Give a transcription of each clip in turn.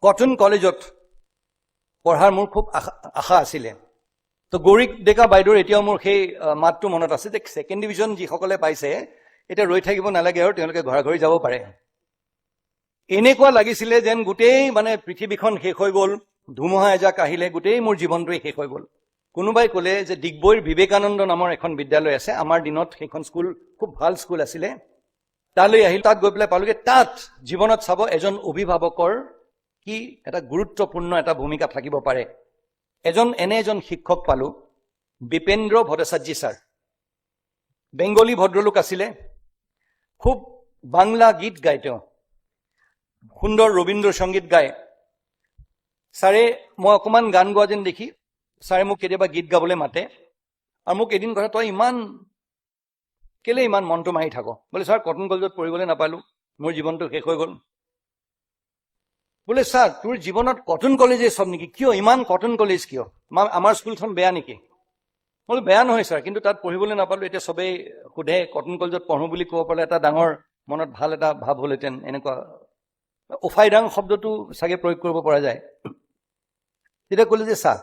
cotton কলেজত পঢ়াৰ মোৰ খুব আশা আছিলে তো গৌৰিক ডেকা বাইদেউৰ এতিয়াও মোৰ সেই মাতটো মনত আছে যে ছেকেণ্ড ডিভিজন যিসকলে পাইছে এতিয়া ৰৈ থাকিব নালাগে আৰু তেওঁলোকে ঘৰা ঘৰি যাব পাৰে এনেকুৱা লাগিছিলে যেন গোটেই মানে পৃথিৱীখন শেষ হৈ গ'ল ধুমুহা এজাক আহিলে গোটেই মোৰ জীৱনটোৱে শেষ হৈ গ'ল কোনোবাই ক'লে যে ডিগবৈৰ বিবেকানন্দ নামৰ এখন বিদ্যালয় আছে আমাৰ দিনত সেইখন স্কুল খুব ভাল স্কুল আছিলে তালৈ আহিল তাত গৈ পেলাই পালোগে তাত জীৱনত চাব এজন অভিভাৱকৰ কি এটা গুৰুত্বপূৰ্ণ এটা ভূমিকা থাকিব পাৰে এনে এজন শিক্ষক পালো বিপেন্দ্ৰ ভট্টাচাৰ্যী ছাৰ বেংগলী ভদ্ৰলোক আছিলে খুব বাংলা গীত গায় তেওঁ সুন্দৰ ৰবীন্দ্ৰ সংগীত গায় ছাৰে মই অকমান গান গোৱা যেন দেখি ছাৰে মোক কেতিয়াবা গীত গাবলৈ মাতে আৰু মোক এদিন কথা তই কেলে ইমান মনটো মাৰি থাক বোলে ছাৰ কটন কলেজত পঢ়িবলৈ নাপালো মোৰ জীৱনটো শেষ হৈ গ'ল বোলে ছাৰ তোৰ জীৱনত কটন কলেজে চব নেকি কিয় ইমান কটন কলেজ কিয় আমাৰ স্কুলখন বেয়া নেকি বোলে বেয়া নহয় ছাৰ কিন্তু তাত পঢ়িবলৈ নাপালো এতিয়া চবেই সোধে কটন কলেজত পঢ়ো বুলি ক'ব পালে এটা ডাঙৰ মনত ভাল এটা ভাৱ হ'লহেঁতেন এনেকুৱা উফাইদাং শব্দটো চাগে প্ৰয়োগ কৰিব পৰা যায় তেতিয়া ক'লে যে চা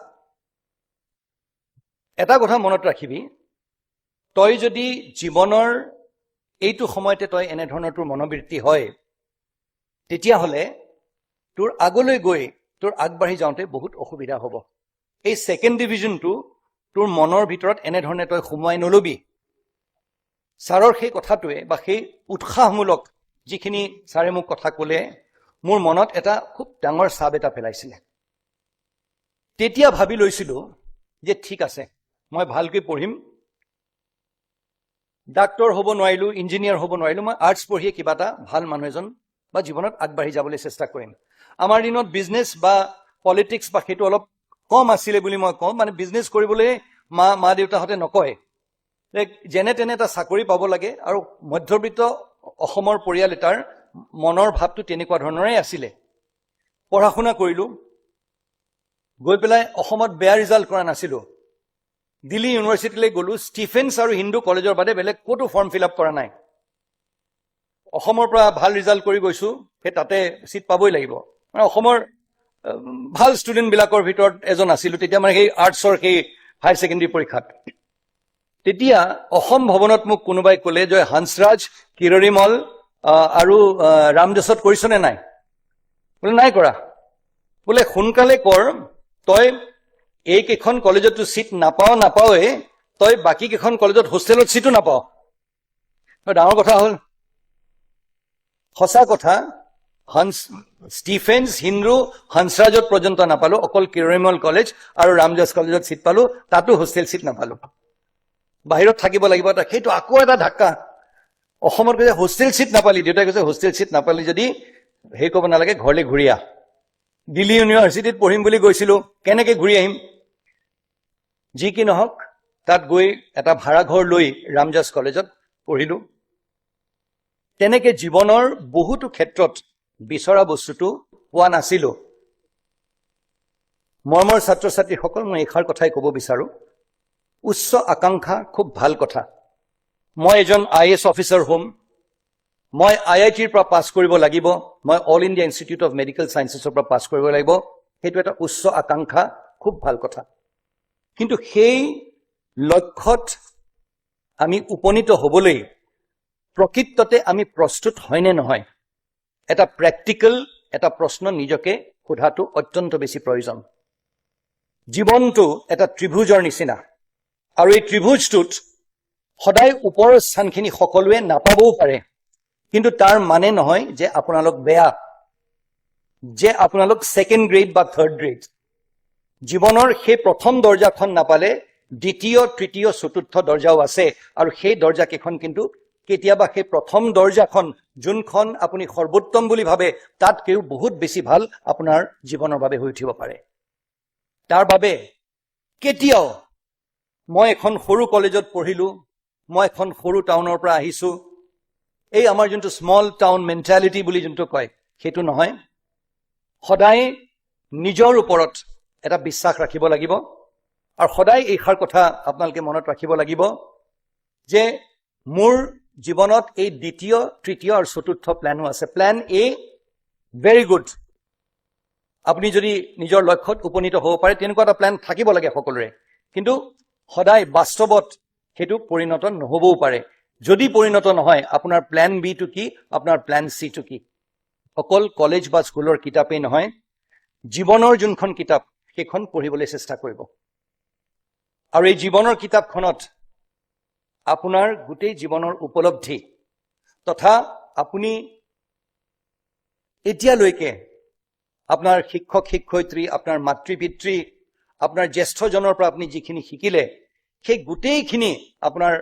এটা কথা মনত ৰাখিবি তই যদি জীৱনৰ এইটো সময়তে তই এনেধৰণৰ তোৰ মনোবৃত্তি হয় তেতিয়াহ'লে তোৰ আগলৈ গৈ তোৰ আগবাঢ়ি যাওঁতে বহুত অসুবিধা হ'ব এই ছেকেণ্ড ডিভিজনটো তোৰ মনৰ ভিতৰত এনেধৰণে তই সোমোৱাই নলবি ছাৰৰ সেই কথাটোৱে বা সেই উৎসাহমূলক যিখিনি ছাৰে মোক কথা ক'লে মোৰ মনত এটা খুব ডাঙৰ চাপ এটা পেলাইছিলে তেতিয়া ভাবি লৈছিলো যে ঠিক আছে মই ভালকৈ পঢ়িম ডাক্তৰ হ'ব নোৱাৰিলো ইঞ্জিনিয়াৰ হ'ব নোৱাৰিলো মই আৰ্টছ পঢ়িয়ে কিবা এটা ভাল মানুহ এজন বা জীৱনত আগবাঢ়ি যাবলৈ চেষ্টা কৰিম আমাৰ দিনত বিজনেছ বা পলিটিক্স বা সেইটো অলপ কম আছিলে বুলি মই কওঁ মানে বিজনেছ কৰিবলৈ মা দেউতাহঁতে নকয় যেনে তেনে এটা চাকৰি পাব লাগে আৰু মধ্যবিত্ত অসমৰ পৰিয়াল এটাৰ মনৰ ভাৱটো তেনেকুৱা ধৰণৰে আছিলে পঢ়া শুনা কৰিলো গৈ পেলাই অসমত বেয়া ৰিজাল্ট কৰা নাছিলো দিল্লী ইউনিভাৰ্চিটিলৈ গ'লো ষ্টিফেন্স আৰু হিন্দু কলেজৰ বাদে বেলেগ ক'তো ফৰ্ম ফিল আপ কৰা নাই অসমৰ পৰা ভাল ৰিজাল্ট কৰি গৈছো সেই তাতে চিট পাবই লাগিব মানে অসমৰ ভাল ষ্টুডেণ্টবিলাকৰ ভিতৰত এজন আছিলো তেতিয়া মানে সেই আৰ্টছৰ সেই হায়াৰ ছেকেণ্ডেৰী পৰীক্ষাত তেতিয়া অসম ভৱনত মোক কোনোবাই ক'লে যে হংসৰাজ কিৰৰিমল আৰু ৰামদাসত কৰিছনে নাই বোলে নাই কৰা বোলে সোনকালে কৰ তই এইকেইখন কলেজতো চিট নাপাৱে তই বাকী কেইখন কলেজত হোষ্টেলত চিটো নাপাৱ ডাঙৰ কথা হ'ল সঁচা কথা ষ্টিফেন্স হিন্দু হংসৰাজত পৰ্যন্ত নাপালো অকল কিৰৰিমল কলেজ আৰু ৰামদাস কলেজত চিট পালো তাতো হোষ্টেল চিট নাপালো বাহিৰত থাকিব লাগিব সেইটো আকৌ এটা ধাক্কা অসমত কৈছে হোষ্টেল চিট নাপালি দেউতাই কৈছে হোষ্টেল চিট নাপালি যদি সেই ক'ব নালাগে ঘৰলৈ ঘূৰি আহ দিল্লী ইউনিভাৰ্চিটিত পঢ়িম বুলি গৈছিলো কেনেকে ঘূৰি আহিম যি কি নহওক তাত গৈ এটা ভাড়া ঘৰ লৈ ৰামদাস কলেজত পঢ়িলো তেনেকে জীৱনৰ বহুতো ক্ষেত্ৰত বিচৰা বস্তুটো পোৱা নাছিলো মৰমৰ ছাত্ৰ ছাত্ৰীসকল মই এইষাৰ কথাই ক'ব বিচাৰো উচ্চ আকাংক্ষা খুব ভাল কথা মই এজন IAS অফিচাৰ হ'ম মই IITৰ পৰা পাছ কৰিব লাগিব মই all India institute of medical চায়েন্সেছৰ পৰা পাছ কৰিব লাগিব সেইটো এটা উচ্চ আকাংক্ষা খুব ভাল কথা কিন্তু সেই লক্ষ্যত আমি উপনীত হ'বলৈ প্ৰকৃততে আমি প্ৰস্তুত হয়নে নহয় এটা প্ৰেক্টিকেল এটা প্ৰশ্ন নিজকে সোধাটো অত্যন্ত বেছি প্ৰয়োজন জীৱনটো এটা ত্ৰিভুজৰ নিচিনা আৰু এই ত্ৰিভুজটোত সদায় ওপৰৰ স্থানখিনি সকলোৱে নাপাবও পাৰে কিন্তু তাৰ মানে নহয় যে আপোনালোক বেয়া যে আপোনালোক ছেকেণ্ড গ্ৰেড বা থাৰ্ড গ্ৰেড জীৱনৰ সেই প্ৰথম দৰ্জাখন নাপালে দ্বিতীয় তৃতীয় চতুৰ্থ দৰ্জাও আছে আৰু সেই দৰ্জা কেইখন কিন্তু কেতিয়াবা সেই প্ৰথম দৰ্জাখন যোনখন আপুনি সৰ্বোত্তম বুলি ভাবে তাতকৈও বহুত বেছি ভাল আপোনাৰ জীৱনৰ বাবে হৈ উঠিব পাৰে তাৰ বাবে কেতিয়াও মই এখন সৰু কলেজত পঢ়িলো মই এখন সৰু টাউনৰ পৰা আহিছো এই আমাৰ যোনটো স্মল টাউন মেণ্টেলিটি বুলি যোনটো কয় সেইটো নহয় সদায় নিজৰ ওপৰত এটা বিশ্বাস ৰাখিব লাগিব আৰু সদায় এইষাৰ কথা আপোনালোকে মনত ৰাখিব লাগিব যে মোৰ জীৱনত এই দ্বিতীয় তৃতীয় আৰু চতুৰ্থ প্ল্যানো আছে প্ল্যান এ ভেৰি গুড আপুনি যদি নিজৰ লক্ষ্যত উপনীত হ'ব পাৰে তেনেকুৱা এটা প্ল্যান থাকিব লাগে সকলোৰে কিন্তু সদায় বাস্তৱত সেইটো পৰিণত নহবও পাৰে যদি পৰিণত নহয় আপোনাৰ প্ল্যান বি টো কি আপোনাৰ প্ল্যান সি টো কি অকল কলেজ বা স্কুলৰ কিতাপেই নহয় জীৱনৰ যোনখন কিতাপ সেইখন পঢ়িবলৈ চেষ্টা কৰিব আৰু এই জীৱনৰ কিতাপখনত আপোনাৰ গোটেই জীৱনৰ উপলব্ধি তথা আপুনি এতিয়ালৈকে আপোনাৰ শিক্ষক শিক্ষয়িত্ৰী আপোনাৰ মাতৃ পিতৃ আপোনাৰ জ্যেষ্ঠজনৰ পৰা আপুনি যিখিনি শিকিলে সেই গোটেইখিনি আপোনাৰ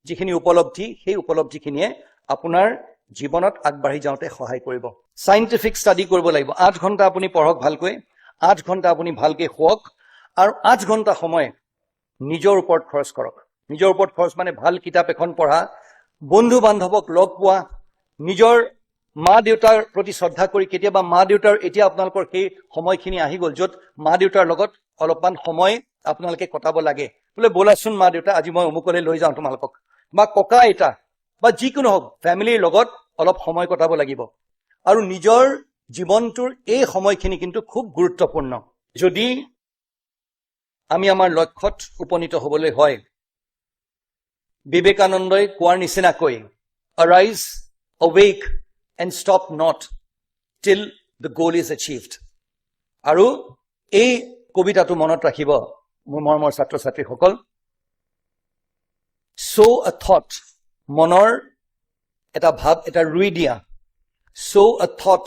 যিখিনি উপলব্ধি সেই উপলব্ধিখিনিয়ে আপোনাৰ জীৱনত আগবাঢ়ি যাওঁতে সহায় কৰিব সাইন্টিফিক ষ্টাডি কৰিব লাগিব 8 ঘণ্টা আপুনি পঢ়ক ভালকৈ 8 ঘণ্টা আপুনি ভালকৈ শুৱক আৰু 8 ঘণ্টা সময় নিজৰ ওপৰত খৰচ কৰক নিজৰ ওপৰত খৰচ মানে ভাল কিতাপ এখন পঢ়া বন্ধু বান্ধৱক লগ পোৱা নিজৰ মা দেউতাৰ প্ৰতি শ্ৰদ্ধা কৰি কেতিয়াবা মা দেউতাৰ এতিয়া আপোনালোকৰ সেই সময়খিনি আহি গ'ল য'ত মা দেউতাৰ লগত অলপমান সময় আপোনালোকে কটাব লাগে বোলে বলাচোন মা দেউতা আজি মই অমুকলৈ লৈ যাওঁ তোমালোকক বা ককা আইতা বা যিকোনো হওক ফ্যামিলিৰ লগত অলপ সময় কটাব লাগিব আৰু নিজৰ জীৱনটোৰ এই সময়খিনি কিন্তু খুব গুৰুত্বপূৰ্ণ যদি আমি আমাৰ লক্ষ্যত উপনীত হ'বলৈ হয় বিবেকানন্দই কোৱাৰ নিচিনাকৈ arise awake and stop not till the goal is achieved আৰু এই কবিতাটো মনত ৰাখিব মোৰ মৰমৰ ছাত্ৰ ছাত্ৰীসকল sow a thought মনৰ এটা ভাব এটা ৰুই দিয়া sow a thought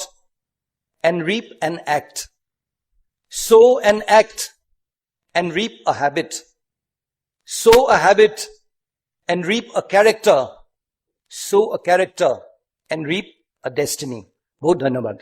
and reap an act sow an act and reap a habit sow a habit and reap a character sow a character and reap a destiny বহুত ধন্যবাদ